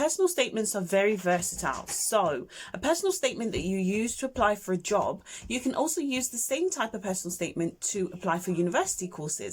Personal statements are very versatile. So a personal statement that you use to apply for a job, you can also use the same type of personal statement to apply for university courses.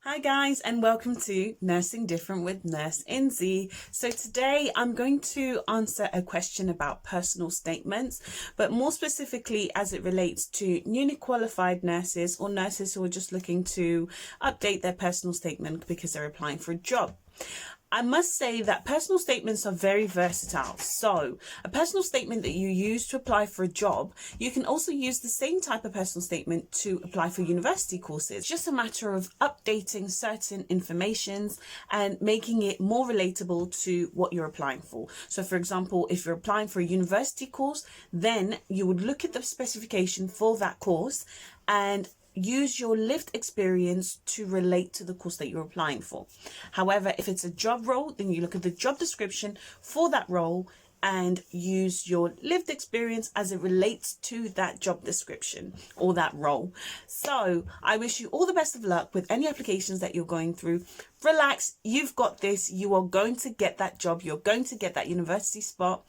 Hi guys, and welcome to Nursing Different with NurseNzi. So today I'm going to answer a question about personal statements, but more specifically as it relates to newly qualified nurses or nurses who are just looking to update their personal statement because they're applying for a job. I must say that personal statements are very versatile. So a personal statement that you use to apply for a job, you can also use the same type of personal statement to apply for university courses. It's just a matter of updating certain informations and making it more relatable to what you're applying for. So for example, if you're applying for a university course, then you would look at the specification for that course and use your lived experience to relate to the course that you're applying for. However, if it's a job role, then you look at the job description for that role and use your lived experience as it relates to that job description or that role. So I wish you all the best of luck with any applications that you're going through. Relax, you've got this. You are going to get that job. You're going to get that university spot.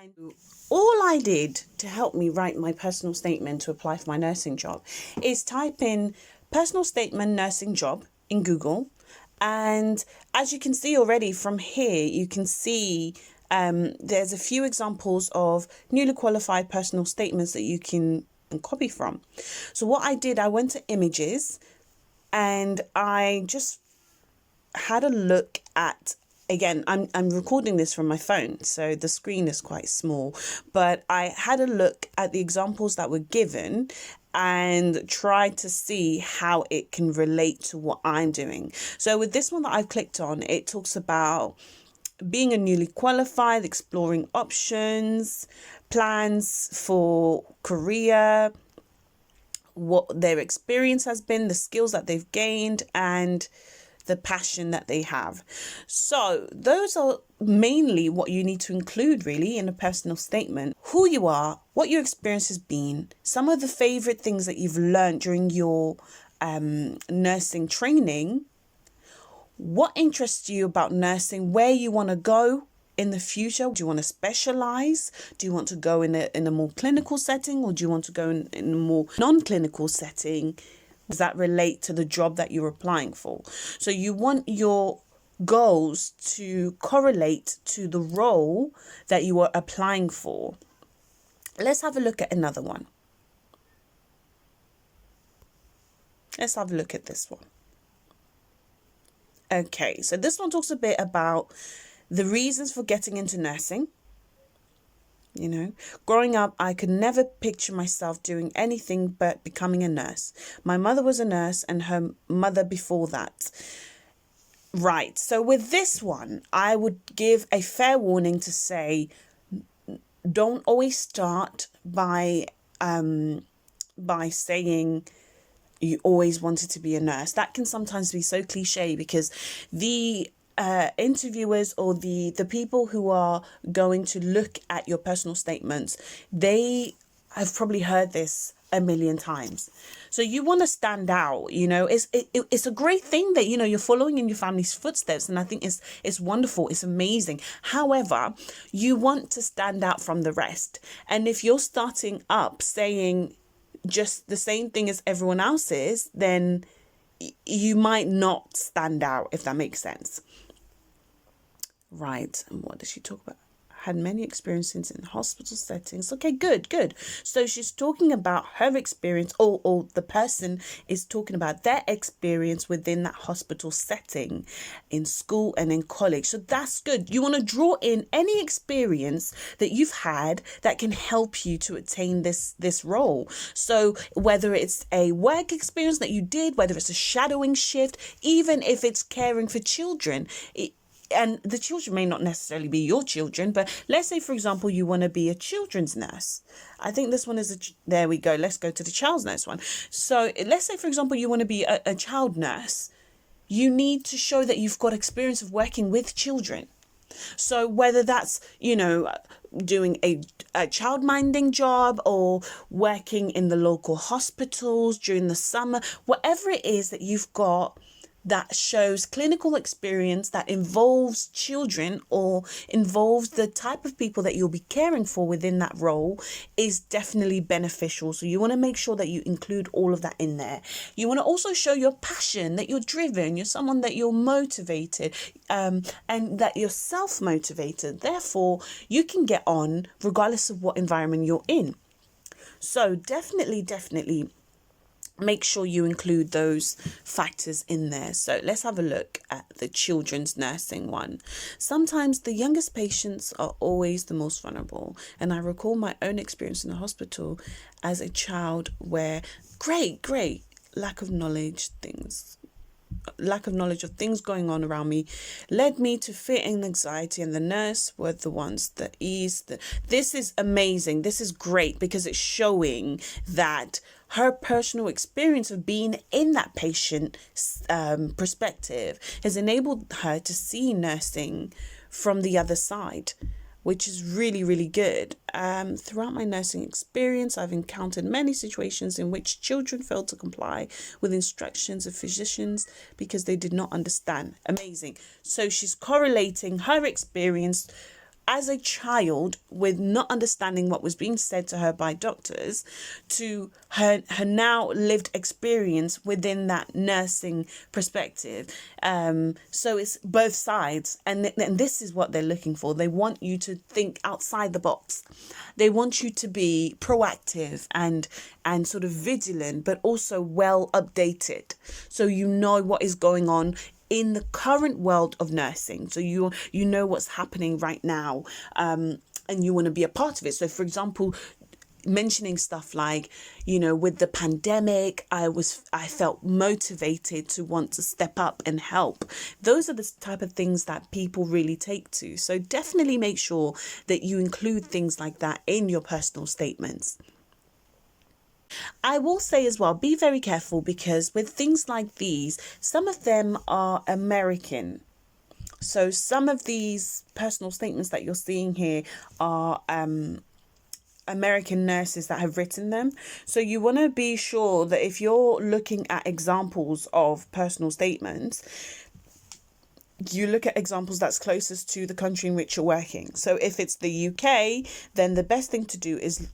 And all I did to help me write my personal statement to apply for my nursing job is type in personal statement nursing job in Google. And as you can see already from here, you can see there's a few examples of newly qualified personal statements that you can copy from. So what I did, I went to images and I just had a look at, again, I'm recording this from my phone, so the screen is quite small, but I had a look at the examples that were given and tried to see how it can relate to what I'm doing. So with this one that I've clicked on, it talks about being a newly qualified, exploring options, plans for career, what their experience has been, the skills that they've gained, and the passion that they have. So those are mainly what you need to include really in a personal statement. Who you are, what your experience has been, some of the favorite things that you've learned during your nursing training, what interests you about nursing, where you want to go in the future. Do you want to specialize? Do you want to go in a more clinical setting, or do you want to go in a more non-clinical setting? Does that relate to the job that you're applying for? So you want your goals to correlate to the role that you are applying for. Let's have a look at another one. Let's have a look at this one. Okay, so this one talks a bit about the reasons for getting into nursing. You know, growing up, I could never picture myself doing anything but becoming a nurse. My mother was a nurse and her mother before that. Right. So with this one, I would give a fair warning to say, don't always start by saying you always wanted to be a nurse. That can sometimes be so cliche because the interviewers or the people who are going to look at your personal statements, they have probably heard this a million times. So you want to stand out. You know, it's a great thing that, you know, you're following in your family's footsteps, and I think it's wonderful, it's amazing. However, you want to stand out from the rest, and if you're starting up saying just the same thing as everyone else is, then you might not stand out, if that makes sense. Right. And what does she talk about? Had many experiences in hospital settings. Okay, good. So she's talking about her experience, or the person is talking about their experience within that hospital setting, in school and in college. So that's good. You want to draw in any experience that you've had that can help you to attain this role. So whether it's a work experience that you did, whether it's a shadowing shift, even if it's caring for children, and the children may not necessarily be your children, but let's say, for example, you want to be a children's nurse. I think this one is there we go. Let's go to the child's nurse one. So let's say, for example, you want to be a child nurse. You need to show that you've got experience of working with children. So whether that's, doing a childminding job or working in the local hospitals during the summer, whatever it is that you've got that shows clinical experience that involves children or involves the type of people that you'll be caring for within that role is definitely beneficial. So you want to make sure that you include all of that in there. You want to also show your passion, that you're driven, you're someone that you're motivated, and that you're self-motivated. Therefore, you can get on regardless of what environment you're in. So definitely make sure you include those factors in there. So let's have a look at the children's nursing one. Sometimes the youngest patients are always the most vulnerable. And I recall my own experience in the hospital as a child where great lack of knowledge of things going on around me led me to fear and anxiety, and the nurse were the ones that eased. This is amazing. This is great because it's showing that her personal experience of being in that patient perspective has enabled her to see nursing from the other side, which is really good. Throughout my nursing experience, I've encountered many situations in which children failed to comply with instructions of physicians because they did not understand. Amazing. So she's correlating her experience as a child with not understanding what was being said to her by doctors to her now lived experience within that nursing perspective. So it's both sides, and this is what they're looking for. They want you to think outside the box. They want you to be proactive and sort of vigilant, but also well updated, so you know what is going on in the current world of nursing. So you know what's happening right now, and you want to be a part of it. So for example, mentioning stuff like, with the pandemic, I felt motivated to want to step up and help. Those are the type of things that people really take to. So definitely make sure that you include things like that in your personal statements. I will say as well, be very careful, because with things like these, some of them are American. So some of these personal statements that you're seeing here are American nurses that have written them. So you want to be sure that if you're looking at examples of personal statements, you look at examples that's closest to the country in which you're working. So if it's the UK, then the best thing to do is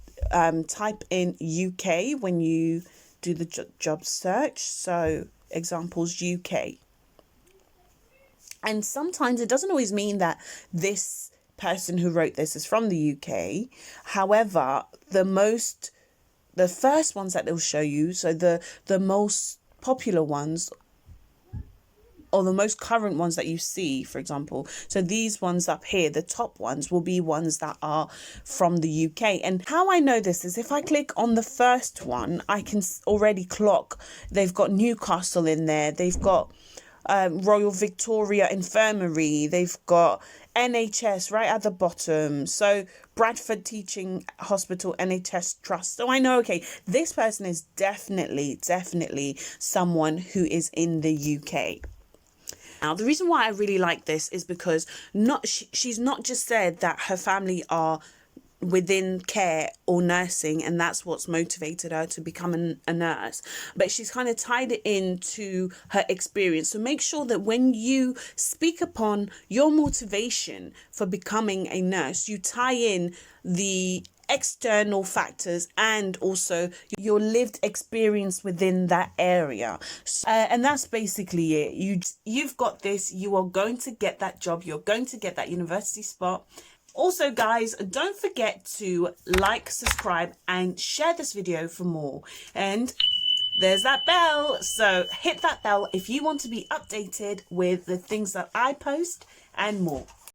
type in UK when you do the job search. So examples UK. And sometimes it doesn't always mean that this person who wrote this is from the UK. However, the first ones that they'll show you, so the most popular ones or the most current ones that you see, for example, so these ones up here, the top ones will be ones that are from the UK. And how I know this is if I click on the first one, I can already clock they've got Newcastle in there, they've got Royal Victoria Infirmary, they've got NHS right at the bottom, so Bradford Teaching Hospital NHS Trust. So I know, okay, this person is definitely someone who is in the UK. Now, the reason why I really like this is because she's not just said that her family are within care or nursing and that's what's motivated her to become a nurse, but she's kind of tied it into her experience. So make sure that when you speak upon your motivation for becoming a nurse, you tie in the external factors and also your lived experience within that area. And that's basically it. You've got this. You are going to get that job. You're going to get that university spot. Also, guys, don't forget to like, subscribe, and share this video for more. And there's that bell. So hit that bell if you want to be updated with the things that I post and more.